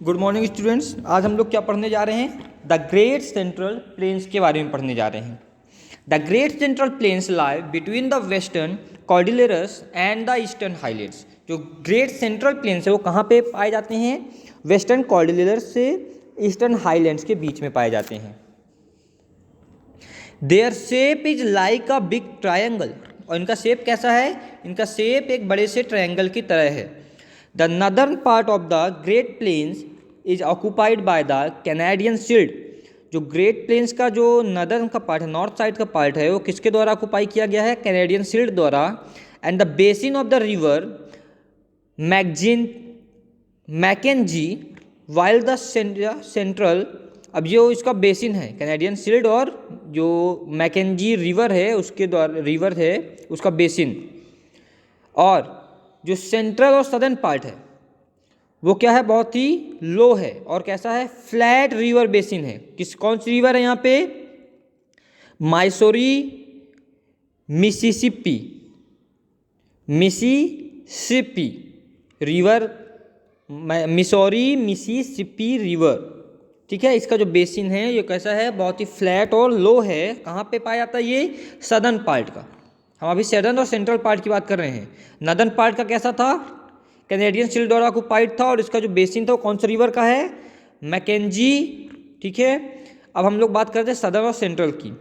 Good morning students. आज हम लोग क्या पढ़ने जा रहे हैं? द ग्रेट सेंट्रल प्लेन्स के बारे में पढ़ने जा रहे हैं। The great central plains lie between the western cordilleras and the eastern highlands. जो ग्रेट सेंट्रल प्लेन्स है वो कहाँ पे पाए जाते हैं? वेस्टर्न कॉर्डिलेरस से ईस्टर्न हाईलैंड्स के बीच में पाए जाते हैं। Their shape is like a big triangle. और इनका शेप कैसा है? इनका शेप एक बड़े से ट्रायंगल की तरह है। The northern part of the great plains is occupied by the Canadian shield. जो ग्रेट प्लेन्स का जो नदर्न का पार्ट है, नॉर्थ साइड का पार्ट है, वो किसके द्वारा ऑक्यूपाई किया गया है? कैनेडियन शील्ड द्वारा। And the basin of the river Mackenzie while the central. अब जो इसका बेसिन है कैनेडियन शील्ड और जो मैकेंजी रिवर है उसके द्वारा, रिवर है उसका बेसिन, और जो सेंट्रल और सदर्न पार्ट है वो क्या है? बहुत ही लो है और कैसा है? फ्लैट रिवर बेसिन है। कौन सी रिवर है यहाँ पे? Missouri Mississippi river, Missouri Mississippi river. ठीक है, इसका जो बेसिन है ये कैसा है? बहुत ही फ्लैट और लो है। कहाँ पे पाया जाता है ये? सदर्न पार्ट का। हम अभी सदर्न और सेंट्रल पार्ट की बात कर रहे हैं। नदर्न पार्ट का कैसा था? कैनेडियन शील्ड द्वारा ऑक्यूपाइड था। और इसका जो बेसिन था वो कौन सा रिवर का है? मैकेंजी। ठीक है, अब हम लोग बात करते हैं सदर्न और सेंट्रल की।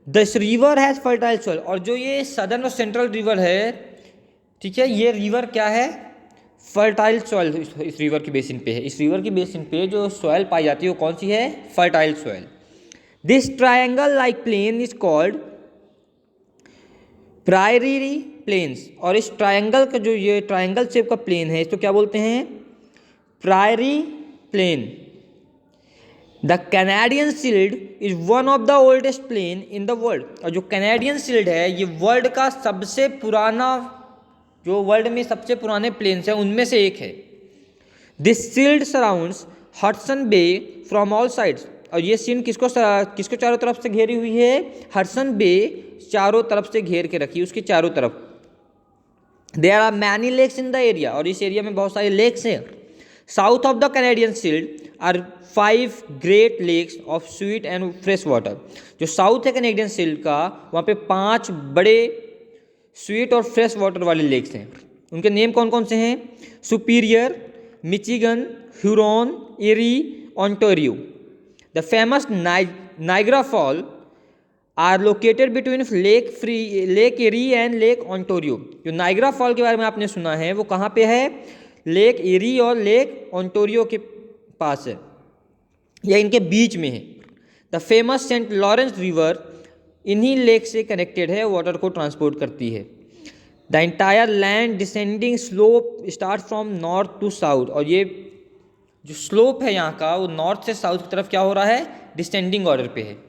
This river has fertile soil. और जो ये सदर्न और सेंट्रल रिवर है, ठीक है, ये रिवर क्या है? फर्टाइल सॉइल इस रिवर की बेसिन पे है। इस रिवर की बेसिन पे जो सॉइल पाई जाती है वो कौन सी है? Fertile soil. This triangle like plain is called prairie plains. और इस ट्रायंगल का जो ये ट्रायंगल शेप का प्लेन है इसको क्या बोलते हैं? Prairie plain. The Canadian shield is one of the oldest plain in the world. और जो कैनेडियन शील्ड है ये वर्ल्ड का सबसे पुराना, जो वर्ल्ड में सबसे पुराने प्लेन्स हैं उनमें से एक है। This shield surrounds Hudson bay from all sides. और ये शील्ड किसको चारों तरफ से घेरी हुई है? हडसन बे चारों तरफ से घेर के रखी है, उसके चारों तरफ। There are many lakes in the area. और इस एरिया में बहुत सारे लेक्स हैं। South of the Canadian shield are 5 great lakes of sweet and fresh water. जो साउथ है कैनेडियन शील्ड का, वहाँ पे 5 बड़े स्वीट और फ्रेश वाटर वाले लेक्स हैं। उनके नेम कौन कौन से हैं? Superior, Michigan, Huron, Erie, Ontario. The famous Niagara fall are located between lake Erie and lake Ontario. जो नाइग्रा फॉल के बारे में आपने सुना है वो कहाँ पे है? लेक एरी और लेक ओंटारियो के पास है, या इनके बीच में है। The famous Saint Lawrence river इन्हीं लेक से कनेक्टेड है, वाटर को ट्रांसपोर्ट करती है। The entire land descending slope start from north to south. और ये जो स्लोप है यहाँ का वो नॉर्थ से साउथ की तरफ क्या हो रहा है? डिसेंडिंग ऑर्डर पे है।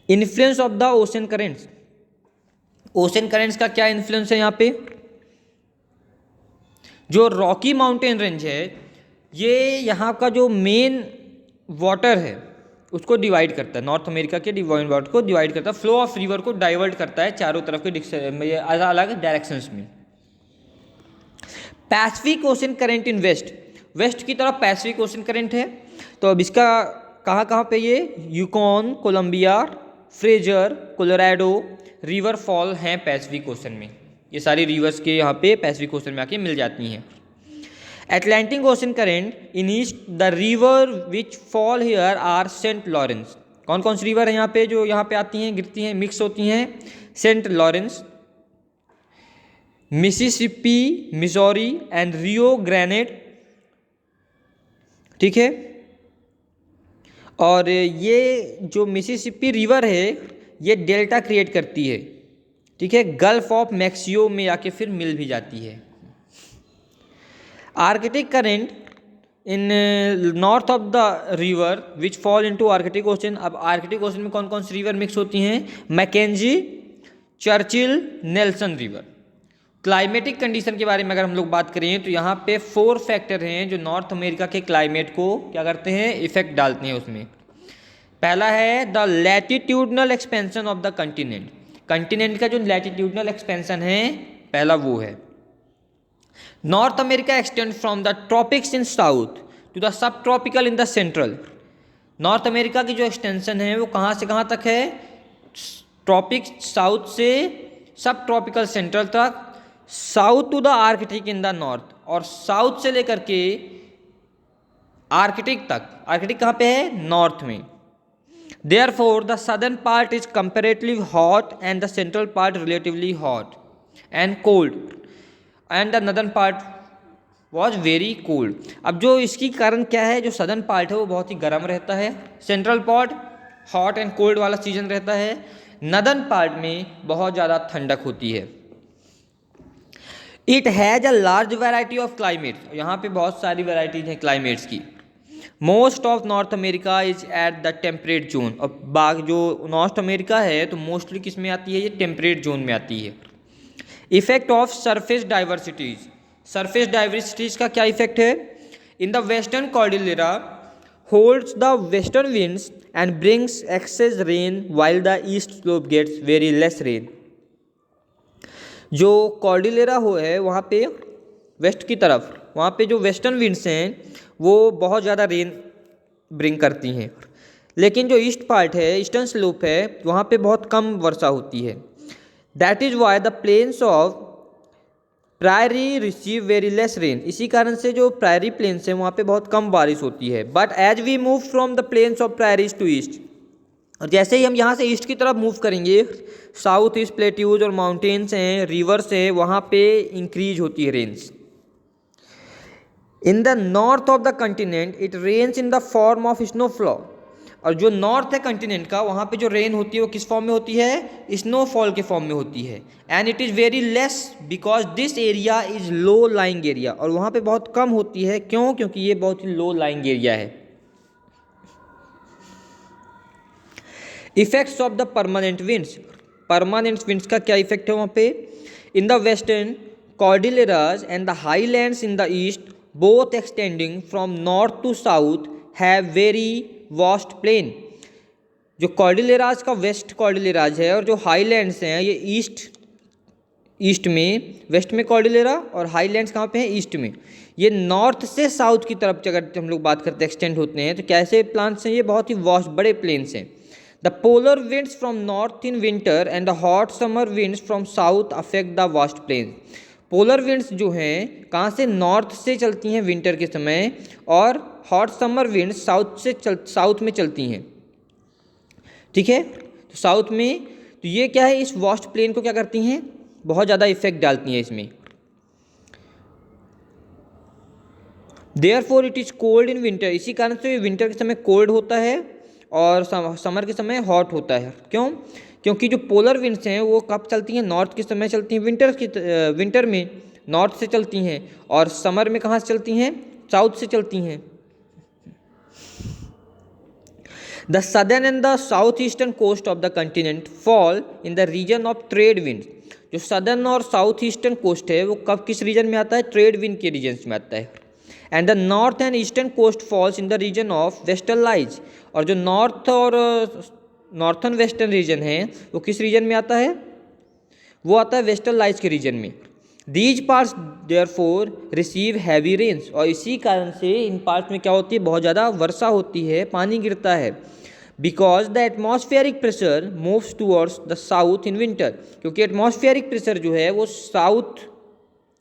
Influence of the ocean currents. Ocean currents का क्या इन्फ्लुएंस है यहाँ पे? जो रॉकी माउंटेन रेंज है ये यहाँ का जो मेन वाटर है उसको डिवाइड करता है। नॉर्थ अमेरिका के डिवाइड वाटर को डिवाइड करता है, फ्लो ऑफ रिवर को डाइवर्ट करता है चारों तरफ के अलग अलग डायरेक्शंस में। Pacific ocean current in west की तरफ पैसिफिक ओशन करंट है। तो अब इसका कहाँ कहाँ पे ये? Yukon, Columbia, Fraser, Colorado river fall हैं पैसिफिक ओशन में। ये सारी रिवर्स के यहाँ पे पैसिफिक ओशन में आके मिल जाती हैं। Atlantic ocean current in east, the river which fall here are Saint Lawrence. कौन कौन सी रिवर है यहाँ पे जो यहाँ पे आती हैं, गिरती हैं, मिक्स होती हैं? Saint Lawrence, Mississippi, Missouri and Rio Grande. ठीक है, और ये जो मिसिसिपी रिवर है ये डेल्टा क्रिएट करती है। ठीक है, गल्फ ऑफ मैक्सिको में आके फिर मिल भी जाती है। Arctic current in north of the river which fall into Arctic ocean. अब आर्कटिक ओशन में कौन कौन सी रिवर मिक्स होती हैं? Mackenzie, Churchill, Nelson river. Climatic condition के बारे में अगर हम लोग बात करें तो यहाँ पे 4 फैक्टर हैं जो नॉर्थ अमेरिका के क्लाइमेट को क्या करते हैं? इफेक्ट डालते हैं उसमें। पहला है the latitudinal expansion of the continent. Continent का जो लैटिट्यूडनल एक्सपेंशन है पहला वो है। North America extend from the tropics in south to the sub tropical in the central. North America की जो एक्सटेंशन है वो कहाँ से कहाँ तक है? ट्रॉपिक्स साउथ से सब ट्रॉपिकल सेंट्रल तक, south to the Arctic in the north, और साउथ से लेकर के आर्कटिक तक। आर्कटिक कहाँ पे है? नॉर्थ में। Therefore the southern part is comparatively hot and the central part relatively hot and cold and the northern part was very cold. अब जो इसकी कारण क्या है, जो सदर्न पार्ट है वो बहुत ही गर्म रहता है, central part hot and cold वाला सीजन रहता है, नदर्न पार्ट में बहुत ज़्यादा ठंडक होती है। It has a large variety of climates, यहाँ पे बहुत सारी वैराइटीज हैं क्लाइमेट्स की। Most of north America is at the temperate zone, और बाग जो नॉर्थ अमेरिका है तो मोस्टली किस में आती है? ये टेम्परेट जोन में आती है। Effect of surface diversities, surface diversities का क्या इफेक्ट है? In the western Cordillera holds the western winds and brings excess rain while the east slope gets very less rain. जो कॉर्डिलेरा हो है वहाँ पे वेस्ट की तरफ, वहाँ पे जो वेस्टर्न विंड्स हैं वो बहुत ज़्यादा रेन ब्रिंग करती हैं, लेकिन जो ईस्ट पार्ट है, ईस्टर्न स्लोप है, वहाँ पे बहुत कम वर्षा होती है। That is why the plains of prairie receive very less rain, इसी कारण से जो प्रायरी प्लेन्स हैं वहाँ पे बहुत कम बारिश होती है। But as we move from the plains of prairies to east, और जैसे ही हम यहाँ से ईस्ट की तरफ मूव करेंगे, साउथ ईस्ट प्लेट्यूज और माउंटेन्स हैं, रिवर्स हैं, वहाँ पे इंक्रीज होती है rains. In the north of the continent it rains in the form of snowfall, और जो नॉर्थ है कंटिनेंट का, वहाँ पे जो रेन होती है वो किस फॉर्म में होती है? स्नोफॉल के फॉर्म में होती है। And it is very less because this area is low lying area, और वहाँ पे बहुत कम होती है। क्यों? क्योंकि ये बहुत ही लो लाइंग एरिया है। Effects of the permanent winds, permanent winds का क्या इफेक्ट है वहाँ पे? In the western cordilleras and the highlands in the east both extending from north to south have very vast plain. जो cordilleras का waste कॉर्डिलेराज है और जो हाईलैंड्स हैं ये ईस्ट में, वेस्ट में कॉर्डिलेरा और हाईलैंड्स कहाँ पे हैं? ईस्ट में। ये नॉर्थ से साउथ की तरफ अगर हम लोग बात करते हैं एक्सटेंड होते हैं, तो कैसे प्लान्स हैं? ये बहुत ही वास्ट बड़े प्लेन्स हैं। The polar winds from north in winter and the hot summer winds from south affect the vast plains. Polar winds जो हैं कहाँ से? नॉर्थ से चलती हैं विंटर के समय, और हॉट समर विंड्स साउथ में चलती हैं। ठीक है, तो साउथ में, तो ये क्या है? इस वास्ट प्लेन को क्या करती हैं? बहुत ज़्यादा इफेक्ट डालती हैं इसमें। Therefore it is cold in winter, इसी कारण से विंटर के समय कोल्ड होता है और समर के समय हॉट होता है। क्यों? क्योंकि जो पोलर विंड्स हैं वो कब चलती हैं? नॉर्थ के समय चलती हैं, विंटर में नॉर्थ से चलती हैं, और समर में कहाँ से चलती हैं? साउथ से चलती हैं। The southern and the south eastern coast of the continent fall in the region of trade wind. जो सदर्न और साउथ ईस्टर्न कोस्ट है वो कब किस रीजन में आता है? ट्रेड विंड के रीजन में आता है। And the north and eastern coast falls in the region of westerlies, और जो नॉर्थ और नॉर्थन वेस्टर्न रीजन है वो किस रीजन में आता है? वो आता है वेस्टर्न लाइज के रीजन में। These parts therefore receive heavy rains, और इसी कारण से इन पार्ट्स में क्या होती है? बहुत ज़्यादा वर्षा होती है, पानी गिरता है। Because the atmospheric pressure moves towards the south in winter, क्योंकि एटमॉस्फेरिक प्रेशर जो है वो साउथ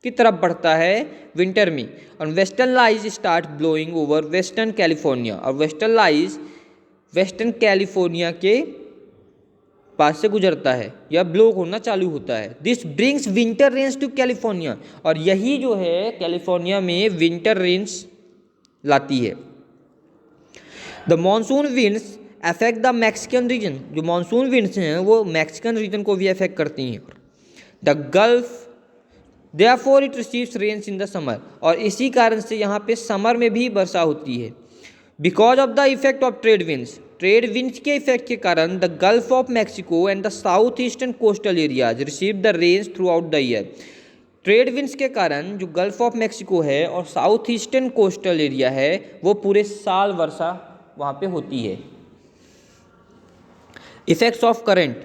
की तरफ बढ़ता है विंटर में। और western lies start blowing over western California, और वेस्टर्न लाइज वेस्टर्न कैलिफोर्निया के पास से गुजरता है या ब्लो होना चालू होता है। This brings winter rains to California, और यही जो है कैलिफोर्निया में विंटर रेन्स लाती है। The monsoon winds affect the Mexican region, जो मॉनसून विंड्स हैं वो मैक्सिकन रीजन को भी अफेक्ट करती हैं। The gulf therefore it receives rains in the summer, और इसी कारण से यहाँ पे समर में भी वर्षा होती है। Because of the effect of trade winds, trade winds के इफेक्ट के कारण the gulf of Mexico and the south eastern coastal areas receive the rains throughout the year. Trade winds के कारण जो गल्फ ऑफ मैक्सिको है और south eastern coastal area है वो पूरे साल वर्षा वहाँ पे होती है। Effects of current,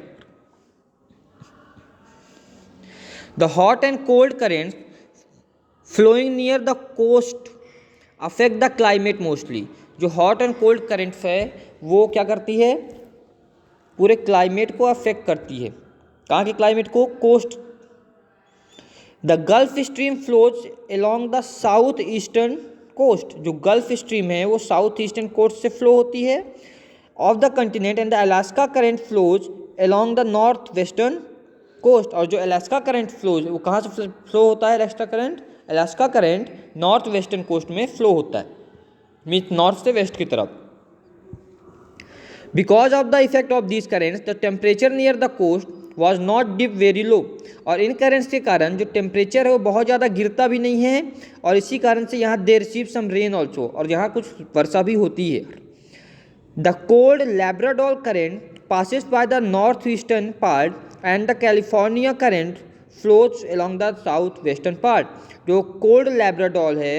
the hot and cold currents flowing near the coast affect the climate mostly. जो हॉट एंड कोल्ड करंट्स है वो क्या करती है, पूरे क्लाइमेट को अफेक्ट करती है। कहाँ के क्लाइमेट को, coast. The gulf stream flows along the south eastern coast. जो गल्फ स्ट्रीम है वो साउथ ईस्टर्न कोस्ट से फ्लो होती है of the continent, and the Alaska current flows along the north western coast. और जो अलास्का करंट फ्लोज वो कहाँ से फ्लो होता है, Alaska current north western coast में फ्लो होता है, मीन्स नॉर्थ से वेस्ट की तरफ। Because of the effect of these currents the temperature near the coast was not dip very low. और इन करेंट्स के कारण जो टेम्परेचर है वो बहुत ज़्यादा गिरता भी नहीं है, और इसी कारण से यहाँ देर रिसीव सम रेन ऑल्सो, और यहाँ कुछ वर्षा भी होती है। The cold Labrador current passes by the northeastern part and the California current flows along the southwestern part। जो कोल्ड लैब्राडोर है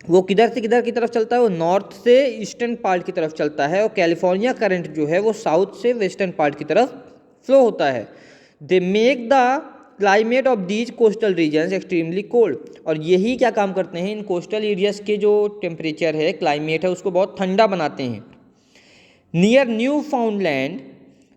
वो किधर से किधर की तरफ चलता है, वो नॉर्थ से ईस्टर्न पार्ट की तरफ चलता है, और कैलिफोर्निया करंट जो है वो साउथ से वेस्टर्न पार्ट की तरफ फ्लो होता है। They make the climate of these coastal regions extremely cold. और यही क्या काम करते हैं, इन कोस्टल एरियाज के जो टेम्परेचर है, क्लाइमेट है, उसको बहुत ठंडा बनाते हैं। Near Newfoundland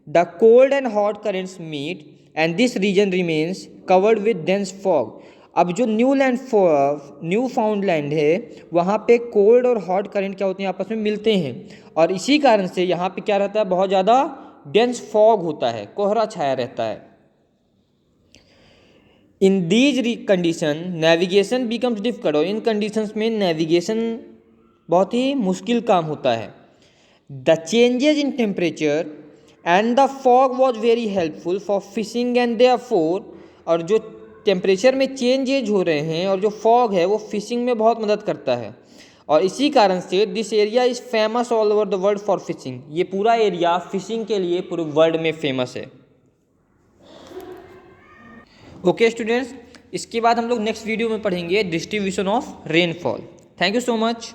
the cold and hot currents meet and this region remains covered with dense fog. अब जो न्यू फाउंडलैंड है वहाँ पे कोल्ड और हॉट करंट क्या होते हैं, आपस में मिलते हैं, और इसी कारण से यहाँ पे क्या रहता है, बहुत ज़्यादा डेंस फॉग होता है, कोहरा छाया रहता है। In these condition navigation becomes difficult. और इन कंडीशंस में नेविगेशन बहुत ही मुश्किल काम होता है। The changes in temperature and the fog was very helpful for fishing and therefore. और जो टेम्परेचर में चेंजेज हो रहे हैं और जो फॉग है वो फिशिंग में बहुत मदद करता है, और इसी कारण से this area is famous all over the world for fishing. ये पूरा एरिया फिशिंग के लिए पूरे वर्ल्ड में फेमस है। ओके स्टूडेंट्स, इसके बाद हम लोग नेक्स्ट वीडियो में पढ़ेंगे distribution of rainfall. Thank you so much.